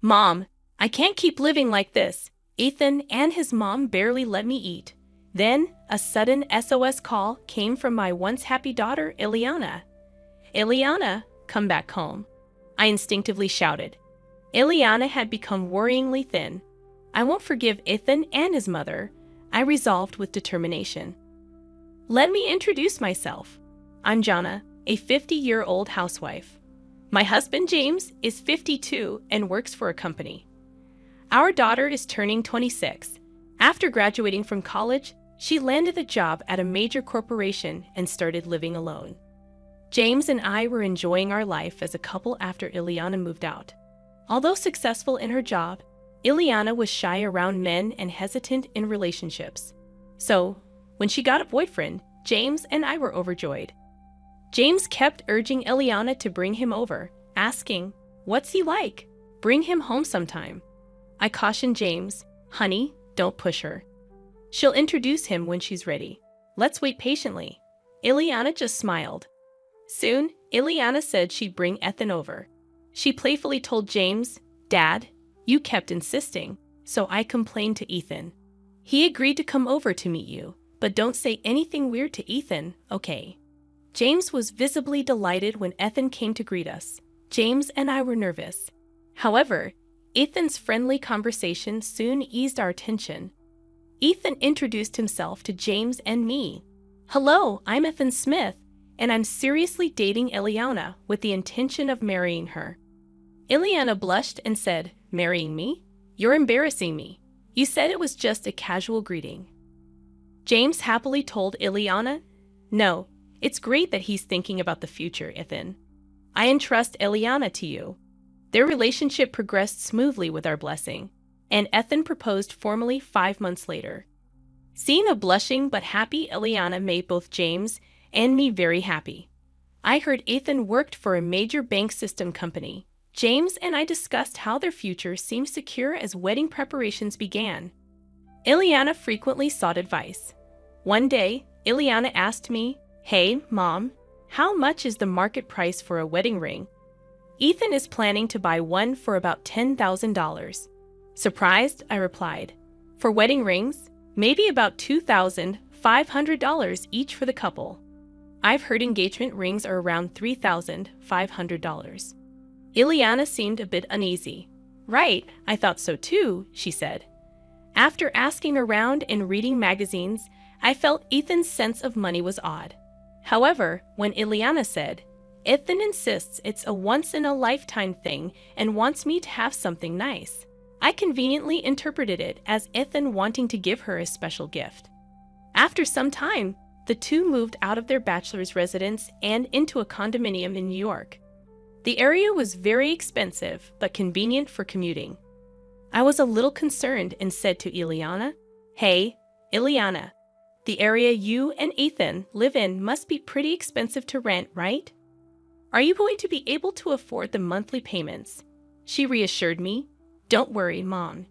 Mom, I can't keep living like this. Ethan and his mom barely let me eat. Then, a sudden SOS call came from my once happy daughter, Ileana. Ileana, come back home. I instinctively shouted. Ileana had become worryingly thin. I won't forgive Ethan and his mother, I resolved with determination. Let me introduce myself. I'm Jana, a 50-year-old housewife. My husband James is 52 and works for a company. Our daughter is turning 26. After graduating from college, she landed a job at a major corporation and started living alone. James and I were enjoying our life as a couple after Ileana moved out. Although successful in her job, Ileana was shy around men and hesitant in relationships. So, when she got a boyfriend, James and I were overjoyed. James kept urging Ileana to bring him over, asking, "What's he like? Bring him home sometime." I cautioned James, "Honey, don't push her. She'll introduce him when she's ready. Let's wait patiently." Ileana just smiled. Soon, Ileana said she'd bring Ethan over. She playfully told James, "Dad, you kept insisting, so I complained to Ethan. He agreed to come over to meet you, but don't say anything weird to Ethan, okay?" James was visibly delighted when Ethan came to greet us. James and I were nervous. However, Ethan's friendly conversation soon eased our tension. Ethan introduced himself to James and me. "Hello, I'm Ethan Smith, and I'm seriously dating Ileana with the intention of marrying her." Ileana blushed and said, "Marrying me? You're embarrassing me. You said it was just a casual greeting." James happily told Ileana, "No, it's great that he's thinking about the future, Ethan. I entrust Ileana to you." Their relationship progressed smoothly with our blessing, and Ethan proposed formally 5 months later. Seeing a blushing but happy Ileana made both James and me very happy. I heard Ethan worked for a major bank system company. James and I discussed how their future seemed secure as wedding preparations began. Ileana frequently sought advice. One day, Ileana asked me, "Hey, Mom, how much is the market price for a wedding ring?" "Ethan is planning to buy one for about $10,000. Surprised, I replied. "For wedding rings, maybe about $2,500 each for the couple. I've heard engagement rings are around $3,500. Ileana seemed a bit uneasy. "Right, I thought so too," she said. After asking around and reading magazines, I felt Ethan's sense of money was odd. However, when Ileana said, "Ethan insists it's a once-in-a-lifetime thing and wants me to have something nice," I conveniently interpreted it as Ethan wanting to give her a special gift. After some time, the two moved out of their bachelor's residence and into a condominium in New York. The area was very expensive but convenient for commuting. I was a little concerned and said to Ileana, "Hey, Ileana, the area you and Ethan live in must be pretty expensive to rent, right? Are you going to be able to afford the monthly payments?" She reassured me, "Don't worry, Mom.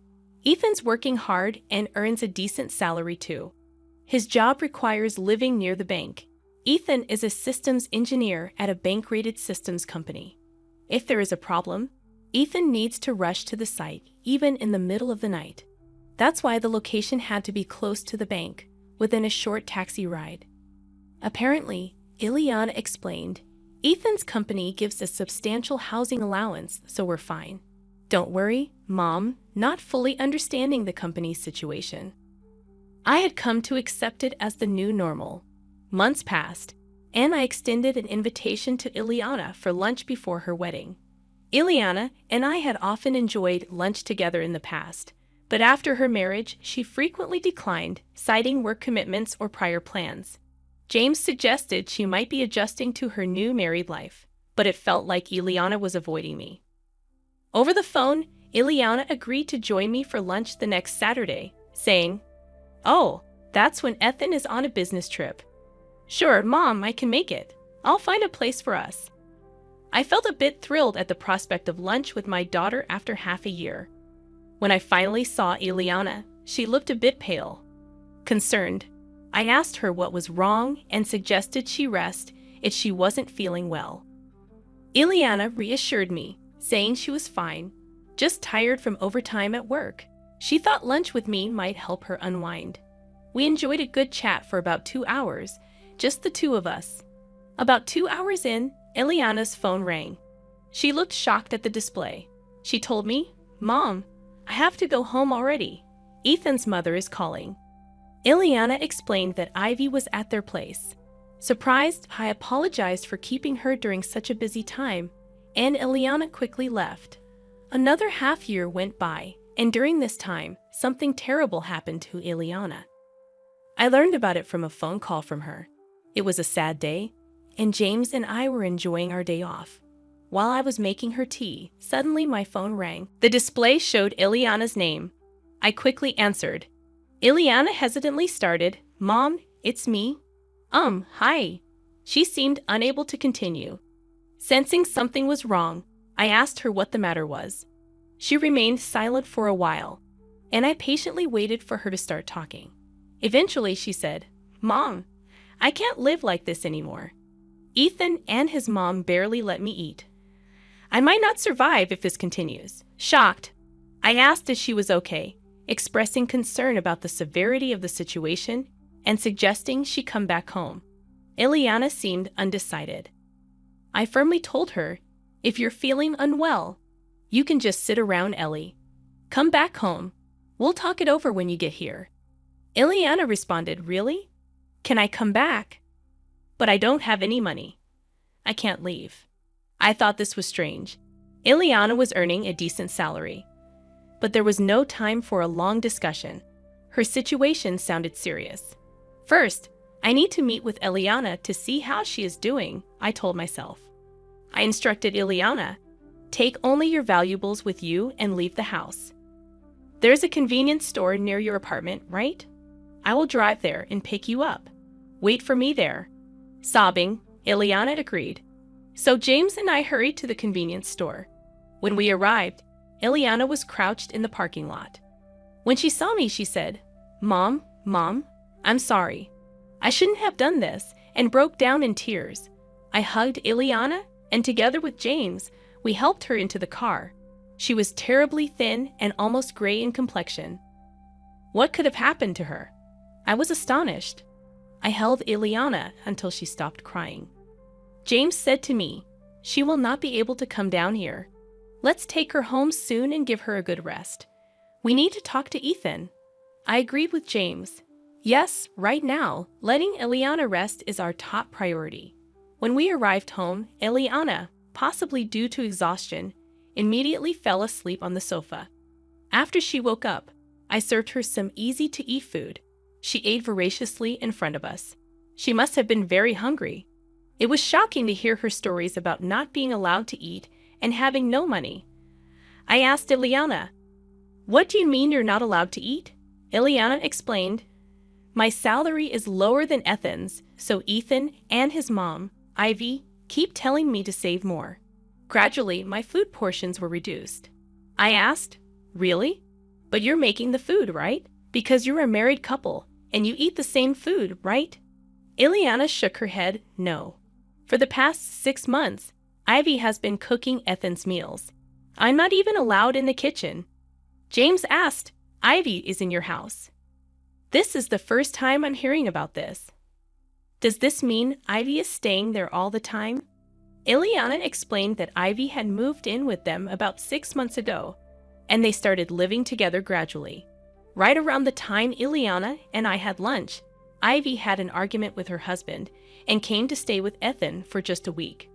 Ethan's working hard and earns a decent salary too. His job requires living near the bank. Ethan is a systems engineer at a bank-rated systems company. If there is a problem, Ethan needs to rush to the site, even in the middle of the night. That's why the location had to be close to the bank, within a short taxi ride." Apparently, Ileana explained, "Ethan's company gives a substantial housing allowance, so we're fine. Don't worry, Mom," not fully understanding the company's situation. I had come to accept it as the new normal. Months passed, and I extended an invitation to Ileana for lunch before her wedding. Ileana and I had often enjoyed lunch together in the past, but after her marriage, she frequently declined, citing work commitments or prior plans. James suggested she might be adjusting to her new married life, but it felt like Ileana was avoiding me. Over the phone, Ileana agreed to join me for lunch the next Saturday, saying, "Oh, that's when Ethan is on a business trip." "Sure, Mom, I can make it. I'll find a place for us." I felt a bit thrilled at the prospect of lunch with my daughter after half a year. When I finally saw Ileana, she looked a bit pale. Concerned, I asked her what was wrong and suggested she rest if she wasn't feeling well. Ileana reassured me, saying she was fine, just tired from overtime at work. She thought lunch with me might help her unwind. We enjoyed a good chat for about 2 hours, just the two of us. About 2 hours in, Ileana's phone rang. She looked shocked at the display. She told me, "Mom, I have to go home already. Ethan's mother is calling." Ileana explained that Ivy was at their place. Surprised, I apologized for keeping her during such a busy time, and Ileana quickly left. Another half year went by, and during this time, something terrible happened to Ileana. I learned about it from a phone call from her. It was a sad day, and James and I were enjoying our day off. While I was making her tea, suddenly my phone rang. The display showed Ileana's name. I quickly answered. Ileana hesitantly started, "Mom, it's me." Hi." She seemed unable to continue. Sensing something was wrong, I asked her what the matter was. She remained silent for a while, and I patiently waited for her to start talking. Eventually, she said, "Mom, I can't live like this anymore. Ethan and his mom barely let me eat. I might not survive if this continues." Shocked, I asked if she was okay, expressing concern about the severity of the situation and suggesting she come back home. Ileana seemed undecided. I firmly told her, "If you're feeling unwell, you can just sit around Ellie. Come back home. We'll talk it over when you get here." Ileana responded, "Really? Can I come back? But I don't have any money. I can't leave." I thought this was strange. Ileana was earning a decent salary. But there was no time for a long discussion. Her situation sounded serious. First, I need to meet with Ileana to see how she is doing, I told myself. I instructed Ileana, "Take only your valuables with you and leave the house. There's a convenience store near your apartment, right? I will drive there and pick you up. Wait for me there." Sobbing, Ileana agreed. So James and I hurried to the convenience store. When we arrived, Ileana was crouched in the parking lot. When she saw me, she said, Mom, I'm sorry. I shouldn't have done this," and broke down in tears. I hugged Ileana, and together with James, we helped her into the car. She was terribly thin and almost gray in complexion. What could have happened to her? I was astonished. I held Ileana until she stopped crying. James said to me, "She will not be able to come down here. Let's take her home soon and give her a good rest. We need to talk to Ethan." I agreed with James. Yes, right now, letting Ileana rest is our top priority. When we arrived home, Ileana, possibly due to exhaustion, immediately fell asleep on the sofa. After she woke up, I served her some easy-to-eat food. She ate voraciously in front of us. She must have been very hungry. It was shocking to hear her stories about not being allowed to eat and having no money. I asked Ileana, "What do you mean you're not allowed to eat?" Ileana explained, "My salary is lower than Ethan's, so Ethan and his mom, Ivy, keep telling me to save more." Gradually, my food portions were reduced. I asked, "Really? But you're making the food, right? Because you're a married couple, and you eat the same food, right?" Ileana shook her head, "No. For the past 6 months, Ivy has been cooking Ethan's meals. I'm not even allowed in the kitchen." James asked, "Ivy is in your house. This is the first time I'm hearing about this. Does this mean Ivy is staying there all the time?" Ileana explained that Ivy had moved in with them about 6 months ago, and they started living together gradually. Right around the time Ileana and I had lunch, Ivy had an argument with her husband and came to stay with Ethan for just a week.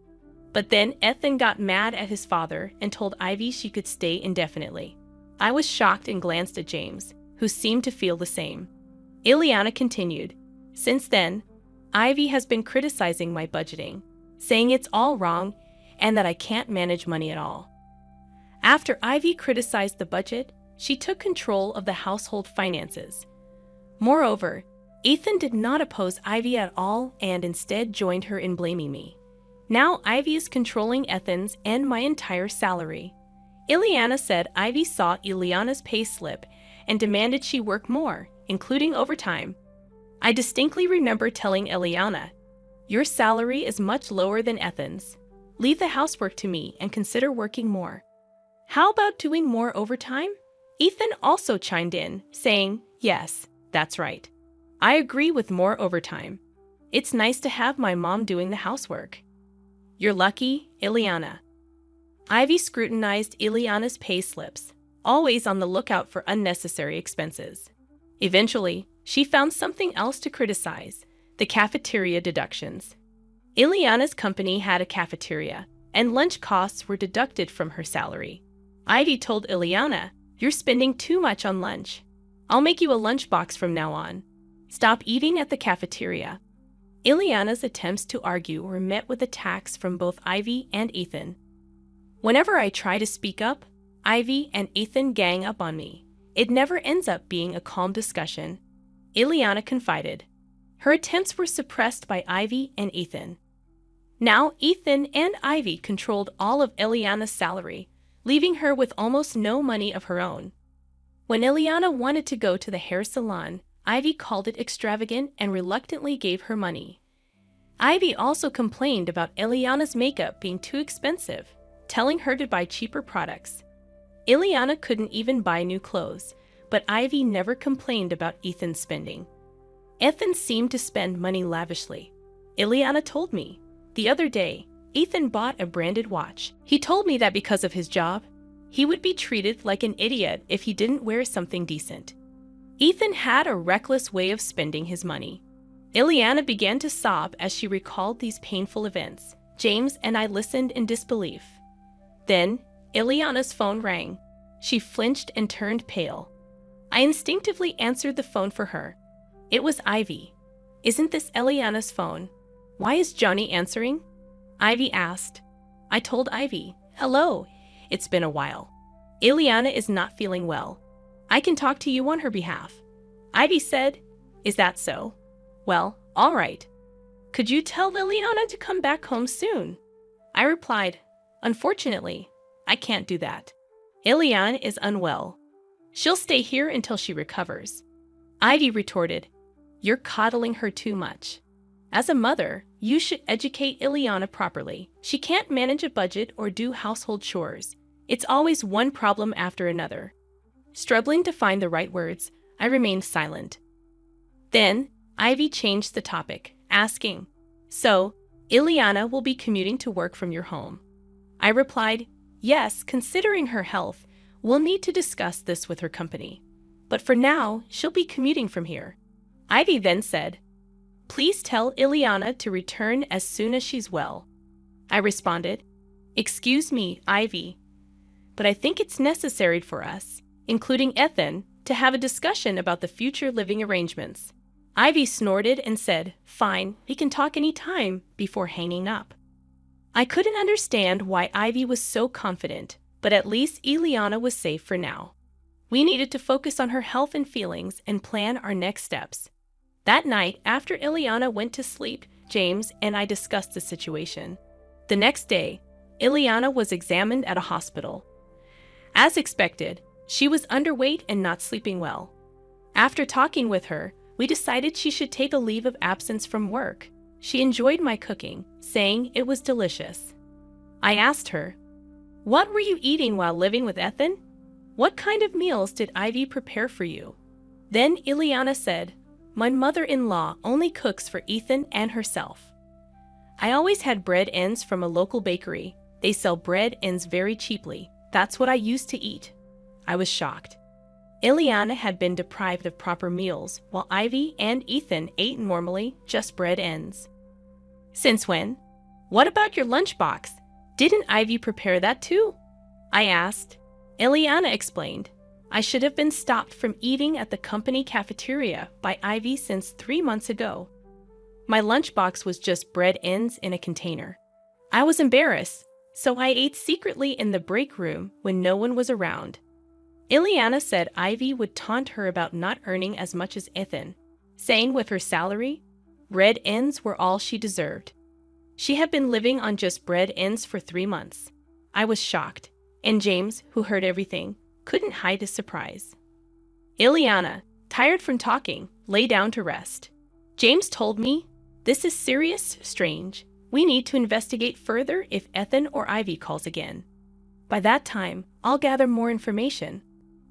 But then Ethan got mad at his father and told Ivy she could stay indefinitely. I was shocked and glanced at James, who seemed to feel the same. Ileana continued, "Since then, Ivy has been criticizing my budgeting, saying it's all wrong and that I can't manage money at all. After Ivy criticized the budget, she took control of the household finances. Moreover, Ethan did not oppose Ivy at all and instead joined her in blaming me. Now Ivy is controlling Ethan's and my entire salary." Ileana said Ivy saw Ileana's pay slip and demanded she work more, including overtime. I distinctly remember telling Ileana, "Your salary is much lower than Ethan's. Leave the housework to me and consider working more." How about doing more overtime? Ethan also chimed in, saying, yes, that's right. I agree with more overtime. It's nice to have my mom doing the housework. You're lucky, Ileana. Ivy scrutinized Ileana's pay slips, always on the lookout for unnecessary expenses. Eventually, she found something else to criticize: the cafeteria deductions. Ileana's company had a cafeteria, and lunch costs were deducted from her salary. Ivy told Ileana, "You're spending too much on lunch. I'll make you a lunchbox from now on. Stop eating at the cafeteria." Ileana's attempts to argue were met with attacks from both Ivy and Ethan. Whenever I try to speak up, Ivy and Ethan gang up on me. It never ends up being a calm discussion, Ileana confided. Her attempts were suppressed by Ivy and Ethan. Now Ethan and Ivy controlled all of Ileana's salary, leaving her with almost no money of her own. When Ileana wanted to go to the hair salon, Ivy called it extravagant and reluctantly gave her money. Ivy also complained about Ileana's makeup being too expensive, telling her to buy cheaper products. Ileana couldn't even buy new clothes, but Ivy never complained about Ethan's spending. Ethan seemed to spend money lavishly. Ileana told me. The other day, Ethan bought a branded watch. He told me that because of his job, he would be treated like an idiot if he didn't wear something decent. Ethan had a reckless way of spending his money. Ileana began to sob as she recalled these painful events. James and I listened in disbelief. Then, Ileana's phone rang. She flinched and turned pale. I instinctively answered the phone for her. It was Ivy. "Isn't this Ileana's phone? Why is Johnny answering?" Ivy asked. I told Ivy, "Hello, it's been a while. Ileana is not feeling well. I can talk to you on her behalf." Ivy said, "Is that so? Well, all right. Could you tell Ileana to come back home soon?" I replied, "Unfortunately, I can't do that. Ileana is unwell. She'll stay here until she recovers." Ivy retorted, "You're coddling her too much. As a mother, you should educate Ileana properly. She can't manage a budget or do household chores. It's always one problem after another." Struggling to find the right words, I remained silent. Then, Ivy changed the topic, asking, "So, Ileana will be commuting to work from your home?" I replied, "Yes, considering her health, we'll need to discuss this with her company. But for now, she'll be commuting from here." Ivy then said, "Please tell Ileana to return as soon as she's well." I responded, "Excuse me, Ivy, but I think it's necessary for us, including Ethan, to have a discussion about the future living arrangements." Ivy snorted and said, "Fine, we can talk any time," before hanging up. I couldn't understand why Ivy was so confident, but at least Ileana was safe for now. We needed to focus on her health and feelings and plan our next steps. That night, after Ileana went to sleep, James and I discussed the situation. The next day, Ileana was examined at a hospital. As expected, she was underweight and not sleeping well. After talking with her, we decided she should take a leave of absence from work. She enjoyed my cooking, saying it was delicious. I asked her, "What were you eating while living with Ethan? What kind of meals did Ivy prepare for you?" Then Ileana said, "My mother-in-law only cooks for Ethan and herself. I always had bread ends from a local bakery. They sell bread ends very cheaply. That's what I used to eat." I was shocked. Ileana had been deprived of proper meals, while Ivy and Ethan ate normally, just bread ends. "Since when? What about your lunchbox? Didn't Ivy prepare that too?" I asked. Ileana explained, "I should have been stopped from eating at the company cafeteria by Ivy since 3 months ago. My lunchbox was just bread ends in a container. I was embarrassed, so I ate secretly in the break room when no one was around." Ileana said Ivy would taunt her about not earning as much as Ethan, saying with her salary, bread ends were all she deserved. She had been living on just bread ends for 3 months. I was shocked, and James, who heard everything, couldn't hide his surprise. Ileana, tired from talking, lay down to rest. James told me, "This is serious, strange. We need to investigate further if Ethan or Ivy calls again." By that time, I'll gather more information.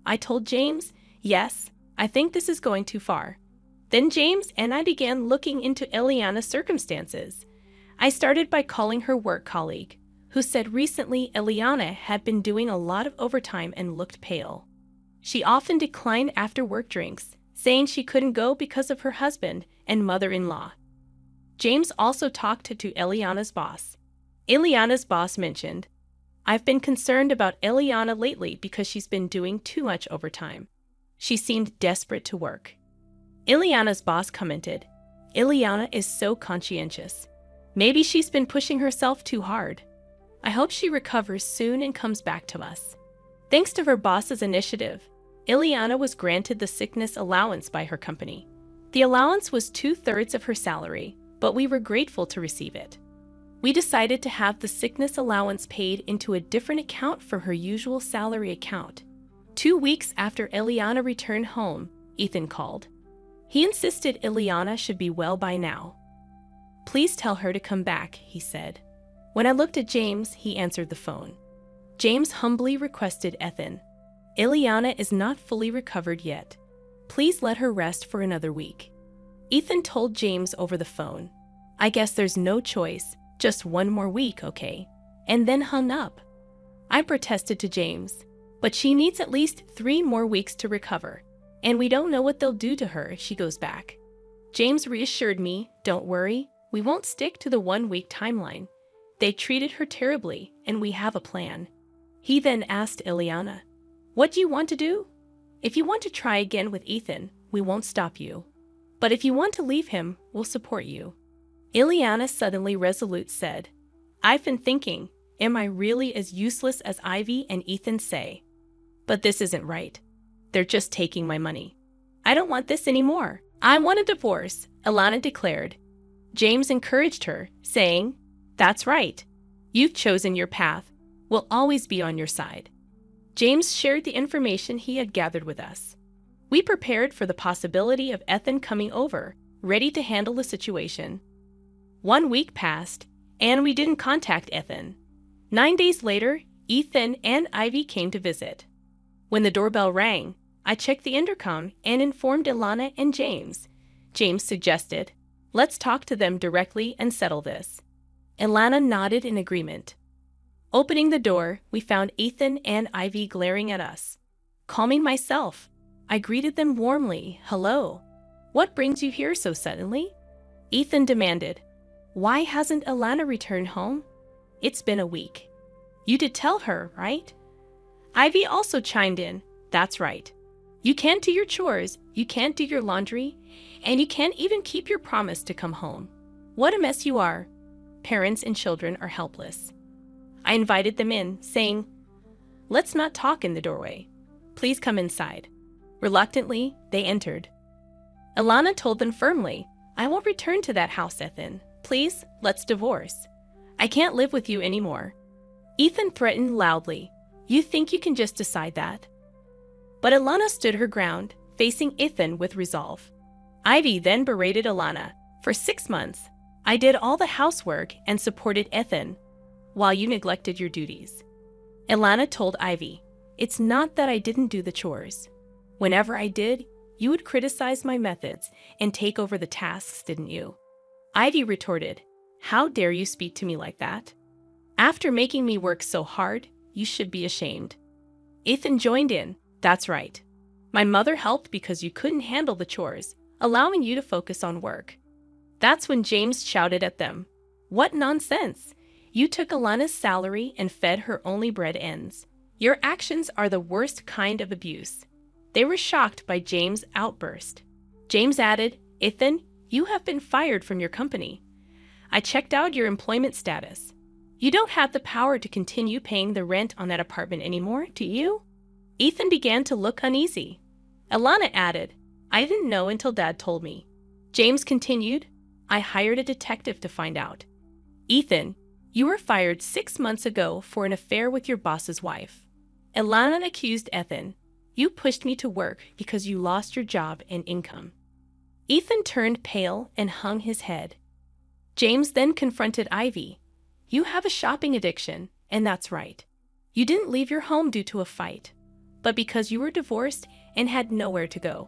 I told James, yes, I think this is going too far. Then James and I began looking into Eliana's circumstances. I started by calling her work colleague, who said recently Eliana had been doing a lot of overtime and looked pale. She often declined after-work drinks, saying she couldn't go because of her husband and mother-in-law. James also talked to Eliana's boss. Eliana's boss mentioned, I've been concerned about Eliana lately because she's been doing too much overtime. She seemed desperate to work. Eliana's boss commented, Eliana is so conscientious. Maybe she's been pushing herself too hard. I hope she recovers soon and comes back to us. Thanks to her boss's initiative, Eliana was granted the sickness allowance by her company. The allowance was 2/3 of her salary, but we were grateful to receive it. We decided to have the sickness allowance paid into a different account from her usual salary account. 2 weeks after Eliana returned home, Ethan called. He insisted Eliana should be well by now. Please tell her to come back, he said. When I looked at James, he answered the phone. James humbly requested Ethan, Eliana is not fully recovered yet. Please let her rest for another week. Ethan told James over the phone, I guess there's no choice, just 1 more week, okay? And then hung up. I protested to James, but she needs at least 3 more weeks to recover, and we don't know what they'll do to her if she goes back. James reassured me, don't worry, we won't stick to the 1-week timeline. They treated her terribly, and we have a plan. He then asked Eliana, what do you want to do? If you want to try again with Ethan, we won't stop you. But if you want to leave him, we'll support you. Eliana suddenly resolute said, I've been thinking, am I really as useless as Ivy and Ethan say? But this isn't right. They're just taking my money. I don't want this anymore. I want a divorce, Eliana declared. James encouraged her, saying, That's right. You've chosen your path. We'll always be on your side. James shared the information he had gathered with us. We prepared for the possibility of Ethan coming over, ready to handle the situation. 1 week passed, and we didn't contact Ethan. 9 days later, Ethan and Ivy came to visit. When the doorbell rang, I checked the intercom and informed Eliana and James. James suggested, let's talk to them directly and settle this. Eliana nodded in agreement. Opening the door, we found Ethan and Ivy glaring at us. Calming myself, I greeted them warmly. Hello. What brings you here so suddenly? Ethan demanded. Why hasn't Eliana returned home? It's been a week. You did tell her, right? Ivy also chimed in. That's right. You can't do your chores, you can't do your laundry, and you can't even keep your promise to come home. What a mess you are. Parents and children are helpless. I invited them in, saying, Let's not talk in the doorway. Please come inside. Reluctantly, they entered. Eliana told them firmly, I won't return to that house, Ethan. Please, let's divorce. I can't live with you anymore. Ethan threatened loudly. You think you can just decide that? But Eliana stood her ground, facing Ethan with resolve. Ivy then berated Eliana. For 6 months, I did all the housework and supported Ethan, while you neglected your duties. Eliana told Ivy, It's not that I didn't do the chores. Whenever I did, you would criticize my methods and take over the tasks, didn't you? Ivy retorted, How dare you speak to me like that? After making me work so hard, you should be ashamed. Ethan joined in. That's right. My mother helped because you couldn't handle the chores, allowing you to focus on work. That's when James shouted at them. What nonsense! You took Eliana's salary and fed her only bread ends. Your actions are the worst kind of abuse. They were shocked by James' outburst. James added, Ethan, you have been fired from your company. I checked out your employment status. You don't have the power to continue paying the rent on that apartment anymore, do you? Ethan began to look uneasy. Eliana added, I didn't know until Dad told me. James continued, I hired a detective to find out. Ethan, you were fired 6 months ago for an affair with your boss's wife. Eliana accused Ethan, you pushed me to work because you lost your job and income. Ethan turned pale and hung his head. James then confronted Ivy. You have a shopping addiction, and that's right. You didn't leave your home due to a fight, but because you were divorced and had nowhere to go.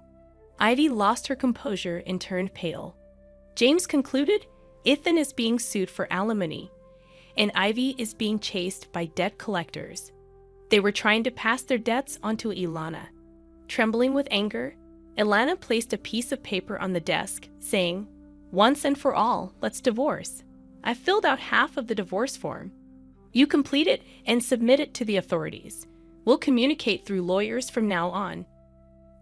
Ivy lost her composure and turned pale. James concluded Ethan is being sued for alimony, and Ivy is being chased by debt collectors. They were trying to pass their debts onto Ilana. Trembling with anger, Ilana placed a piece of paper on the desk, saying, "Once and for all, let's divorce. I filled out half of the divorce form. You complete it and submit it to the authorities. We'll communicate through lawyers from now on."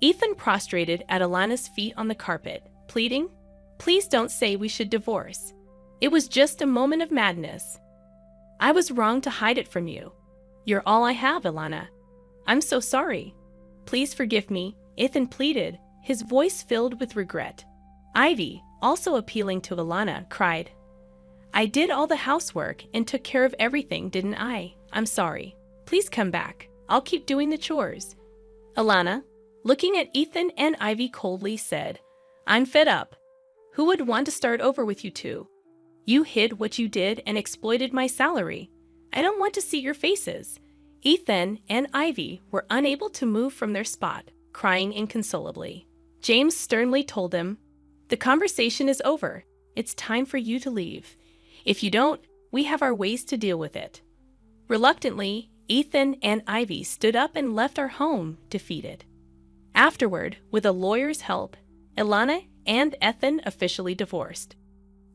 Ethan prostrated at Ilana's feet on the carpet, pleading, "Please don't say we should divorce. It was just a moment of madness. I was wrong to hide it from you. You're all I have, Ilana. I'm so sorry. Please forgive me," Ethan pleaded, his voice filled with regret. Ivy, also appealing to Ilana, cried, "I did all the housework and took care of everything, didn't I? I'm sorry. Please come back. I'll keep doing the chores." Ilana, looking at Ethan and Ivy coldly, said, "I'm fed up. Who would want to start over with you two? You hid what you did and exploited my salary. I don't want to see your faces." Ethan and Ivy were unable to move from their spot, crying inconsolably. James sternly told them, "The conversation is over. It's time for you to leave. If you don't, we have our ways to deal with it." Reluctantly, Ethan and Ivy stood up and left our home, defeated. Afterward, with a lawyer's help, Ilana and Ethan officially divorced.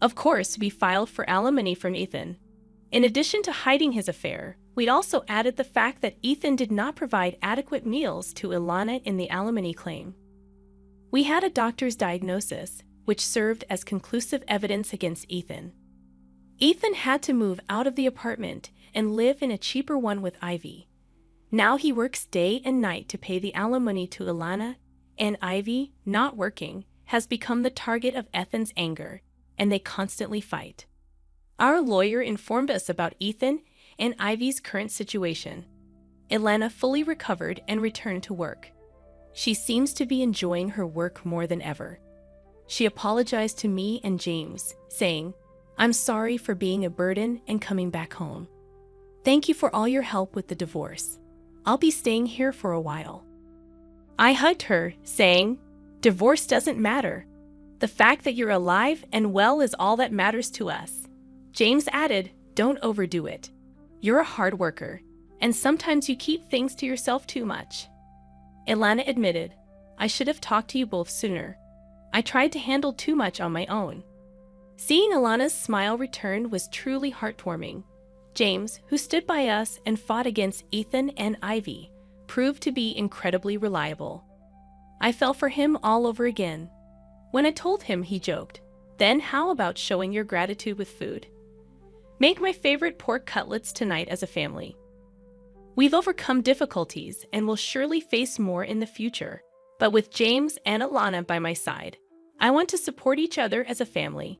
Of course, we filed for alimony from Ethan. In addition to hiding his affair, we'd also added the fact that Ethan did not provide adequate meals to Ilana in the alimony claim. We had a doctor's diagnosis, which served as conclusive evidence against Ethan. Ethan had to move out of the apartment and live in a cheaper one with Ivy. Now he works day and night to pay the alimony to Ilana, and Ivy, not working, has become the target of Ethan's anger, and they constantly fight. Our lawyer informed us about Ethan and Ivy's current situation. Ilana fully recovered and returned to work. She seems to be enjoying her work more than ever. She apologized to me and James, saying, "I'm sorry for being a burden and coming back home. Thank you for all your help with the divorce. I'll be staying here for a while." I hugged her, saying, "Divorce doesn't matter. The fact that you're alive and well is all that matters to us." James added, "Don't overdo it. You're a hard worker, and sometimes you keep things to yourself too much." Ilana admitted, "I should have talked to you both sooner. I tried to handle too much on my own." Seeing Ilana's smile return was truly heartwarming. James, who stood by us and fought against Ethan and Ivy, proved to be incredibly reliable. I fell for him all over again. When I told him, he joked, "Then how about showing your gratitude with food? Make my favorite pork cutlets tonight as a family." We've overcome difficulties and will surely face more in the future, but with James and Ilana by my side, I want to support each other as a family.